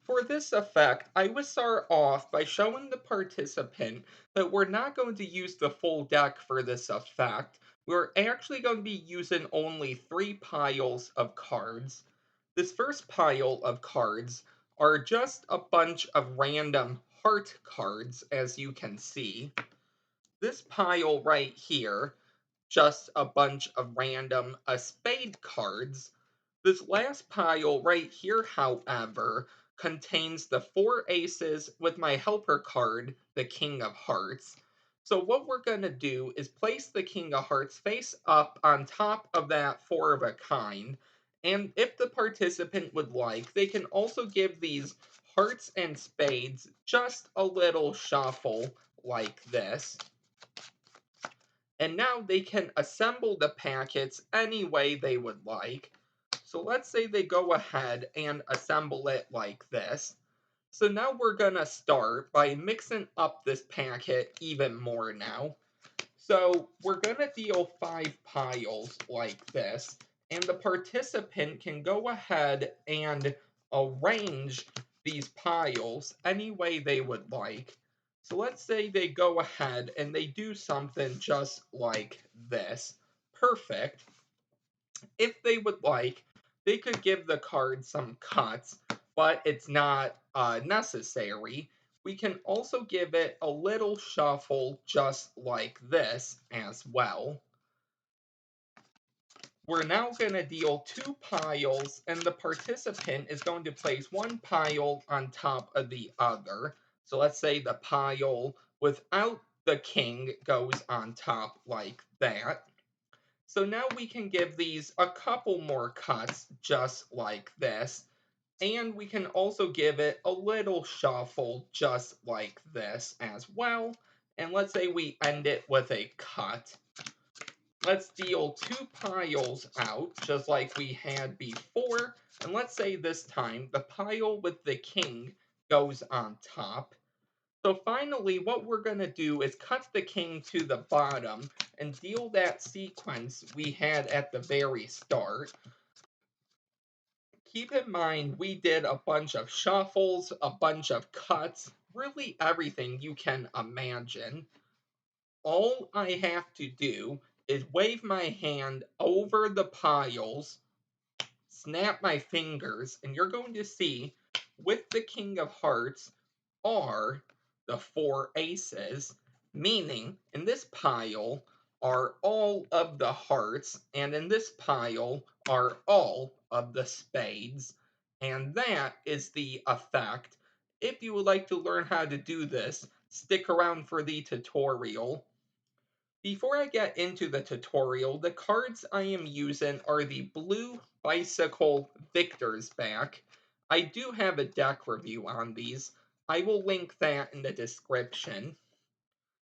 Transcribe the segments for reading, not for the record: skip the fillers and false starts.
For this effect, I would start off by showing the participant that we're not going to use the full deck for this effect. We're actually going to be using only 3 piles of cards. This first pile of cards are just a bunch of random heart cards, as you can see. This pile right here, just a bunch of random spade cards. This last pile right here, however, contains the 4 aces with my helper card, the King of Hearts. So what we're going to do is place the King of Hearts face up on top of that 4 of a kind. And if the participant would like, they can also give these hearts and spades just a little shuffle like this. And now they can assemble the packets any way they would like. So let's say they go ahead and assemble it like this. So now we're gonna start by mixing up this packet even more now. So we're gonna deal 5 piles like this, and the participant can go ahead and arrange these piles any way they would like. So let's say they go ahead and they do something just like this. Perfect. If they would like, they could give the card some cuts, but it's not necessary. We can also give it a little shuffle just like this as well. We're now going to deal 2 piles, and the participant is going to place 1 pile on top of the other. So let's say the pile without the king goes on top like that. So now we can give these a couple more cuts just like this. And we can also give it a little shuffle just like this as well. And let's say we end it with a cut. Let's deal 2 piles out just like we had before. And let's say this time the pile with the king goes on top. So finally, what we're going to do is cut the king to the bottom and deal that sequence we had at the very start. Keep in mind, we did a bunch of shuffles, a bunch of cuts, really everything you can imagine. All I have to do is wave my hand over the piles, snap my fingers, and you're going to see with the King of Hearts are the 4 aces, meaning in this pile are all of the hearts, and in this pile are all of the spades. And that is the effect. If you would like to learn how to do this, stick around for the tutorial. Before I get into the tutorial, the cards I am using are the Blue Bicycle Victor's Back. I do have a deck review on these. I will link that in the description.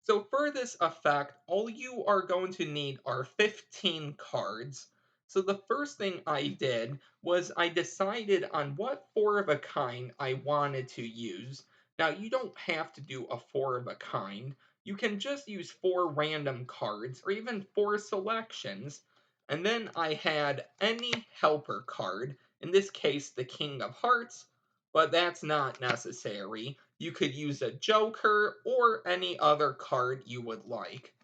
So for this effect, all you are going to need are 15 cards. So the first thing I did was I decided on what 4 of a kind I wanted to use. Now you don't have to do a 4 of a kind. You can just use 4 random cards or even 4 selections. And then I had any helper card, in this case the King of Hearts, but that's not necessary. You could use a joker or any other card you would like.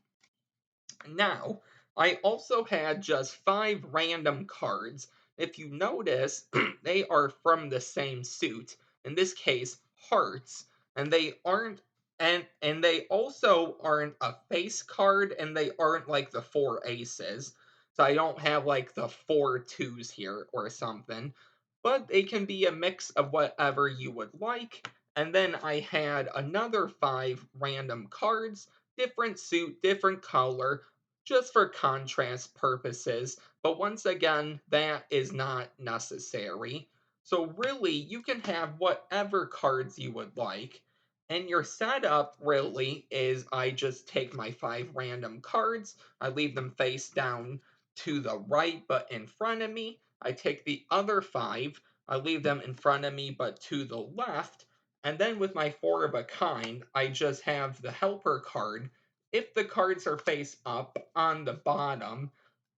Now, I also had just 5 random cards. If you notice, they are from the same suit. In this case, hearts, and they aren't and they also aren't a face card, and they aren't like the 4 aces. So I don't have like the 4 twos here or something, but they can be a mix of whatever you would like. And then I had another 5 random cards, different suit, different color, just for contrast purposes. But once again, that is not necessary. So really, you can have whatever cards you would like. And your setup really is I just take my 5 random cards, I leave them face down to the right but in front of me. I take the other 5, I leave them in front of me but to the left. And then with my 4 of a kind, I just have the helper card if the cards are face up on the bottom,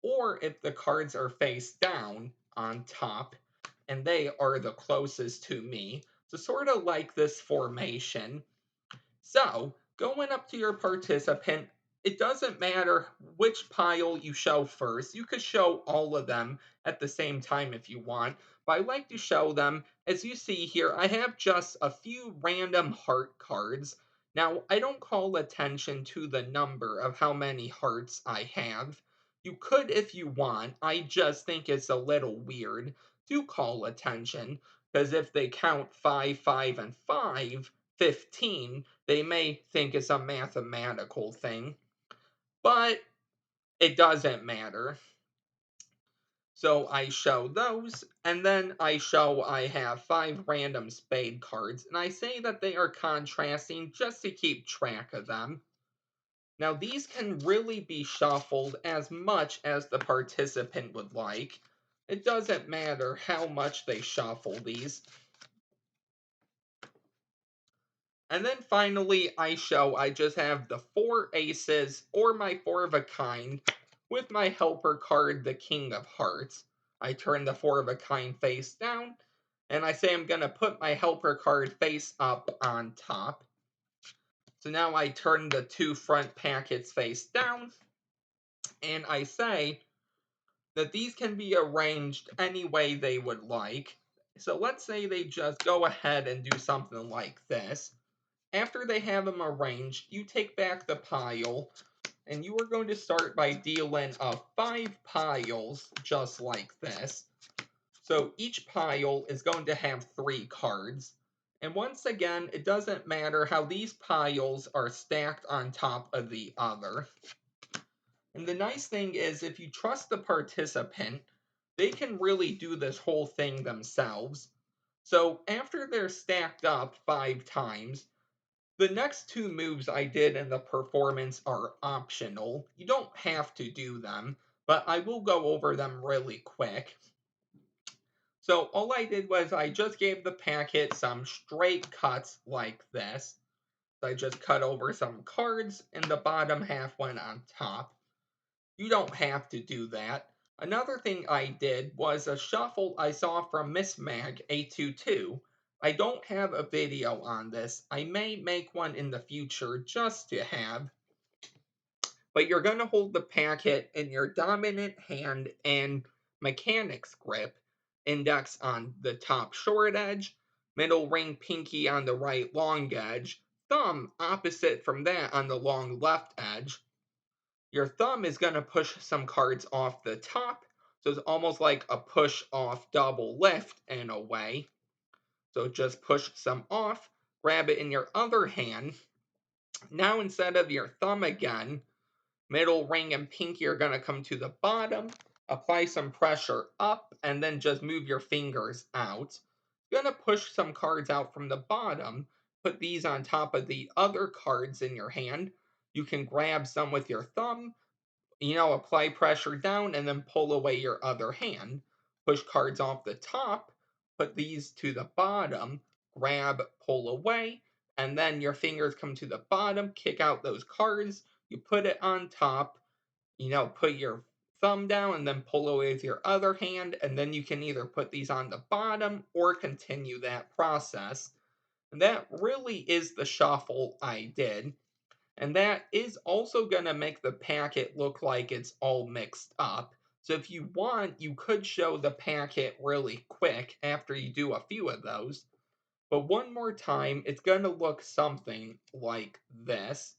or if the cards are face down on top, and they are the closest to me. So sort of like this formation. So, going up to your participant, it doesn't matter which pile you show first. You could show all of them at the same time if you want, but I like to show them. As you see here, I have just a few random heart cards. Now, I don't call attention to the number of how many hearts I have. You could if you want. I just think it's a little weird to call attention, because if they count 5, 5, and 5, 15, they may think it's a mathematical thing, but it doesn't matter. So I show those, and then I show I have 5 random spade cards, and I say that they are contrasting just to keep track of them. Now these can really be shuffled as much as the participant would like. It doesn't matter how much they shuffle these. And then finally, I show I just have the 4 aces or my 4 of a kind with my helper card, the King of Hearts. I turn the 4 of a kind face down, and I say I'm going to put my helper card face up on top. So now I turn the 2 front packets face down, and I say that these can be arranged any way they would like. So let's say they just go ahead and do something like this. After they have them arranged, you take back the pile, and you are going to start by dealing 5 piles just like this. So each pile is going to have 3 cards. And once again, it doesn't matter how these piles are stacked on top of the other. And the nice thing is, if you trust the participant, they can really do this whole thing themselves. So after they're stacked up 5 times, the next 2 moves I did in the performance are optional. You don't have to do them, but I will go over them really quick. So all I did was I just gave the packet some straight cuts like this. So I just cut over some cards and the bottom half went on top. You don't have to do that. Another thing I did was a shuffle I saw from Miss Mag 822. I don't have a video on this. I may make one in the future just to have. But you're going to hold the packet in your dominant hand and mechanic's grip, index on the top short edge, middle ring pinky on the right long edge, thumb opposite from that on the long left edge. Your thumb is going to push some cards off the top, so it's almost like a push off double lift in a way. So just push some off, grab it in your other hand. Now instead of your thumb again, middle ring and pinky are going to come to the bottom, apply some pressure up, and then just move your fingers out. You're going to push some cards out from the bottom, put these on top of the other cards in your hand. You can grab some with your thumb, apply pressure down and then pull away your other hand. Push cards off the top, put these to the bottom, grab, pull away, and then your fingers come to the bottom, kick out those cards, you put it on top, put your thumb down and then pull away with your other hand, and then you can either put these on the bottom or continue that process. And that really is the shuffle I did. And that is also going to make the packet look like it's all mixed up. So if you want, you could show the packet really quick after you do a few of those. But one more time, it's going to look something like this.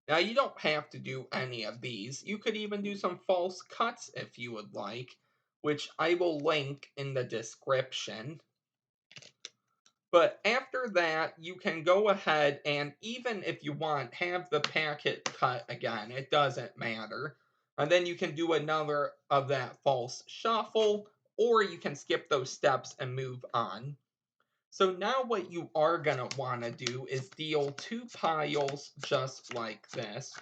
Now you don't have to do any of these. You could even do some false cuts if you would like, which I will link in the description. But after that, you can go ahead and, even if you want, have the packet cut again. It doesn't matter. And then you can do another of that false shuffle, or you can skip those steps and move on. So now what you are going to want to do is deal 2 piles just like this.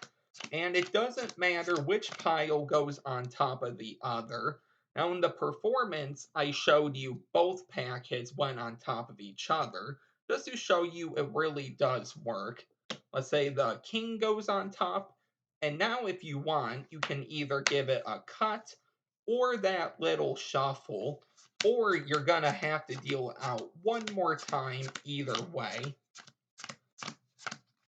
And it doesn't matter which pile goes on top of the other. Now in the performance, I showed you both packets went on top of each other, just to show you it really does work. Let's say the king goes on top, and now if you want, you can either give it a cut or that little shuffle. or you're gonna have to deal it out one more time either way.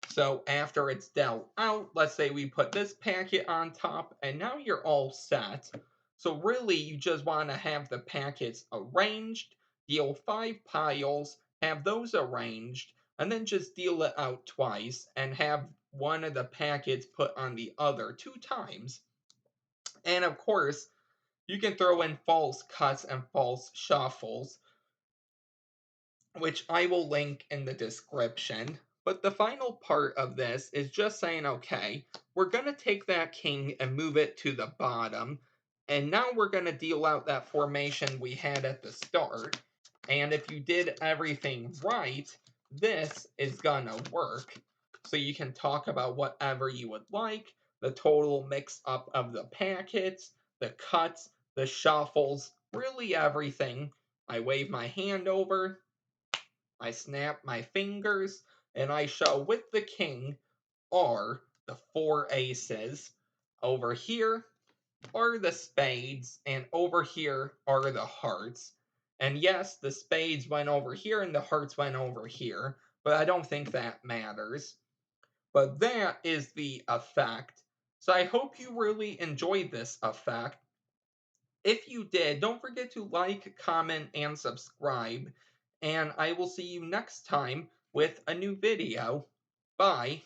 So after it's dealt out, let's say we put this packet on top, and now you're all set. So really, you just want to have the packets arranged, deal 5 piles, have those arranged, and then just deal it out twice, and have one of the packets put on the other 2 times. And of course, you can throw in false cuts and false shuffles, which I will link in the description. But the final part of this is just saying, okay, we're going to take that king and move it to the bottom. And now we're going to deal out that formation we had at the start. And if you did everything right, this is going to work. So you can talk about whatever you would like, the total mix up of the packets, the cuts, the shuffles, really everything. I wave my hand over, I snap my fingers, and I show with the king are the 4 aces. Over here are the spades, and over here are the hearts. And yes, the spades went over here and the hearts went over here, but I don't think that matters. But that is the effect. So I hope you really enjoyed this effect. If you did, don't forget to like, comment, and subscribe. And I will see you next time with a new video. Bye.